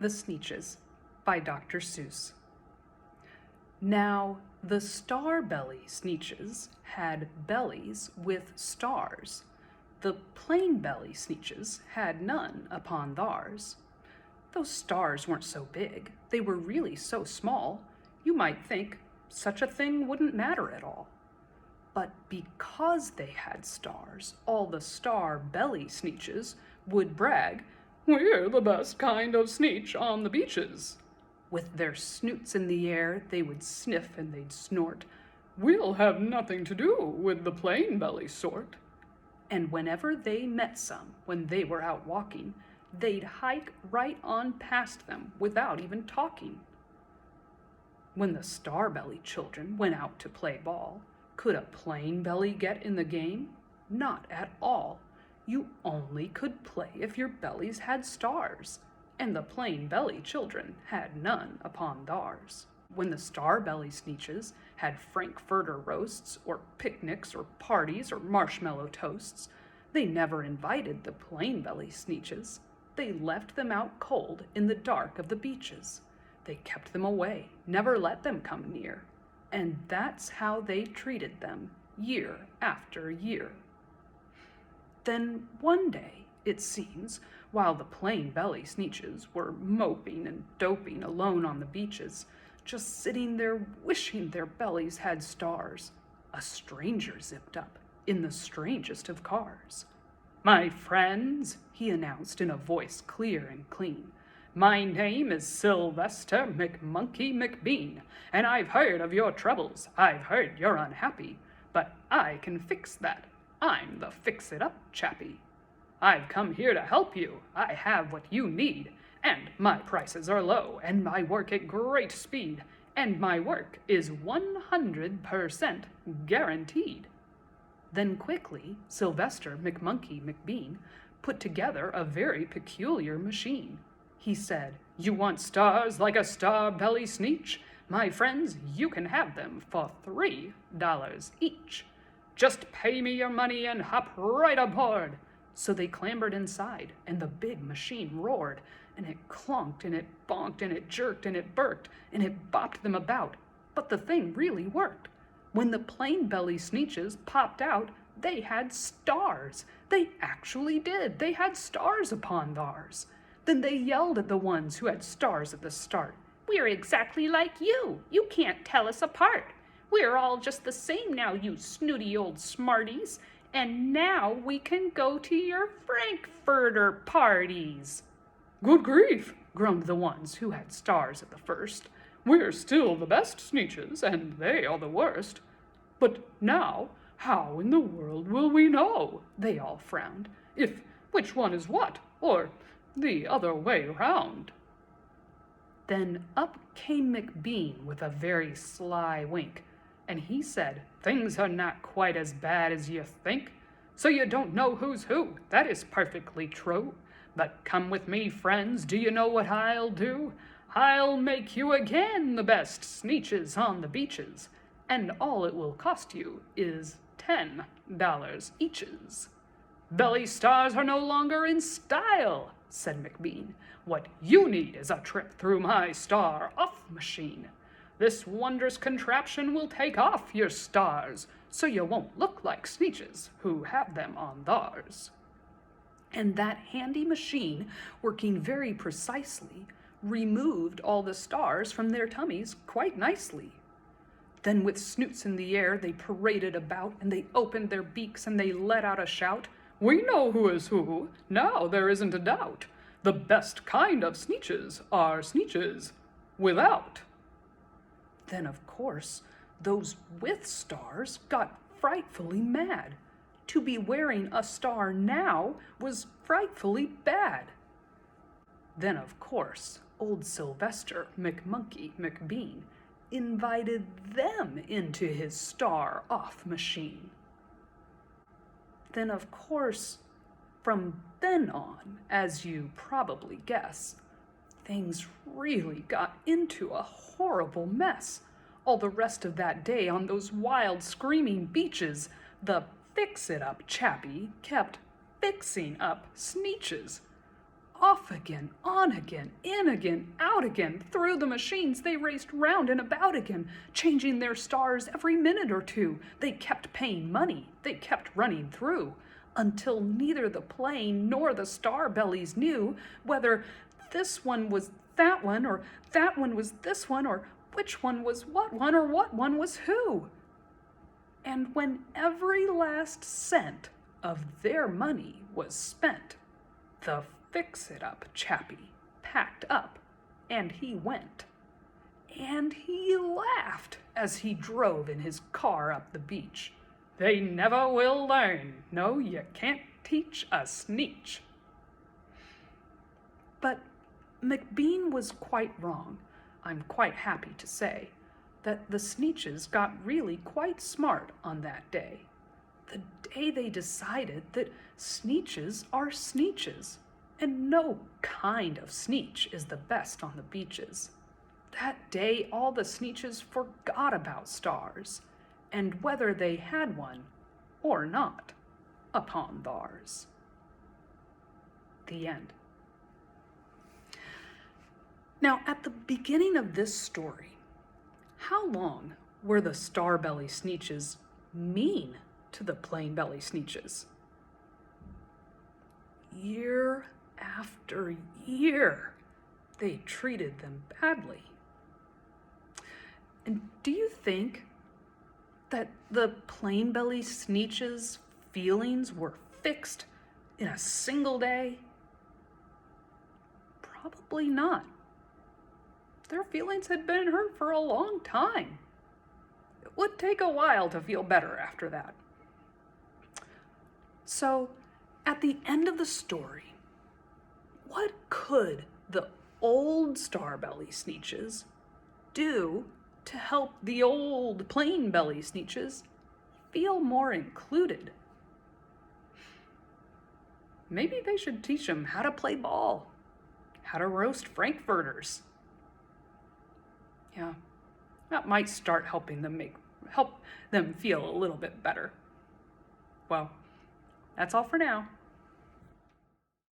The Sneetches by Dr. Seuss. Now, the star-belly Sneetches had bellies with stars. The plain-belly Sneetches had none upon theirs. Those stars weren't so big, they were really so small, you might think such a thing wouldn't matter at all. But because they had stars, all the star-belly Sneetches would brag, "We're the best kind of Sneetch on the beaches." With their snoots in the air, they would sniff and they'd snort, "We'll have nothing to do with the plain-belly sort." And whenever they met some, when they were out walking, they'd hike right on past them without even talking. When the star-belly children went out to play ball, could a plain belly get in the game? Not at all. You only could play if your bellies had stars, and the plain belly children had none upon theirs. When the star-belly Sneetches had frankfurter roasts, or picnics, or parties, or marshmallow toasts, they never invited the plain belly Sneetches. They left them out cold in the dark of the beaches. They kept them away, never let them come near. And that's how they treated them year after year. Then one day, it seems, while the plain-belly Sneetches were moping and doping alone on the beaches, just sitting there wishing their bellies had stars, a stranger zipped up in the strangest of cars. "My friends," he announced in a voice clear and clean, "my name is Sylvester McMonkey McBean, and I've heard of your troubles. I've heard you're unhappy, but I can fix that. I'm the fix-it-up chappie. I've come here to help you. I have what you need, and my prices are low, and my work at great speed, and my work is 100% guaranteed." Then quickly, Sylvester McMonkey McBean put together a very peculiar machine. He said, "You want stars like a star-belly Sneetch? My friends, you can have them for $3 each. Just pay me your money and hop right aboard." So they clambered inside, and the big machine roared, and it clunked, and it bonked, and it jerked, and it burked, and it bopped them about. But the thing really worked. When the plain-belly Sneetches popped out, they had stars. They actually did. They had stars upon theirs. Then they yelled at the ones who had stars at the start, "We're exactly like you. You can't tell us apart. We're all just the same now, you snooty old smarties. And now we can go to your frankfurter parties." "Good grief," groaned the ones who had stars at the first. "We're still the best Sneetches, and they are the worst. But now, how in the world will we know," they all frowned, "if which one is what, or the other way round?" Then up came McBean with a very sly wink, and he said, "Things are not quite as bad as you think. So you don't know who's who, that is perfectly true. But come with me, friends, do you know what I'll do? I'll make you again the best Sneetches on the beaches, and all it will cost you is $10 eaches." "Belly stars are no longer in style," said McBean. "What you need is a trip through my star-off machine. This wondrous contraption will take off your stars, so you won't look like Sneetches who have them on theirs." And that handy machine, working very precisely, removed all the stars from their tummies quite nicely. Then with snoots in the air they paraded about, and they opened their beaks and they let out a shout, "We know who is who, now there isn't a doubt. The best kind of Sneetches are Sneetches without." Then, of course, those with stars got frightfully mad. To be wearing a star now was frightfully bad. Then, of course, old Sylvester McMonkey McBean invited them into his star-off machine. Then, of course, from then on, as you probably guess, things really got into a horrible mess. All the rest of that day on those wild, screaming beaches, the fix-it-up chappie kept fixing up Sneetches. Off again, on again, in again, out again. Through the machines they raced round and about again, changing their stars every minute or two. They kept paying money, they kept running through, until neither the plane nor the star bellies knew whether this one was that one, or that one was this one, or which one was what one, or what one was who. And when every last cent of their money was spent, the fix-it-up chappie packed up, and he went. And he laughed as he drove in his car up the beach. They never will learn. No, you can't teach a Sneetch. But McBean was quite wrong, I'm quite happy to say, that the Sneetches got really quite smart on that day. The day they decided that Sneetches are Sneetches, and no kind of Sneetch is the best on the beaches. That day all the Sneetches forgot about stars, and whether they had one or not upon theirs. The end. Now, at the beginning of this story, how long were the star-belly Sneetches mean to the plain-belly Sneetches? Year after year, they treated them badly. And do you think that the plain-belly Sneetches' feelings were fixed in a single day? Probably not. Their feelings had been hurt for a long time. It would take a while to feel better after that. So, at the end of the story, what could the old star-belly Sneetches do to help the old plain-belly Sneetches feel more included? Maybe they should teach them how to play ball, how to roast frankfurters. Yeah, that might start helping them help them feel a little bit better. Well, that's all for now.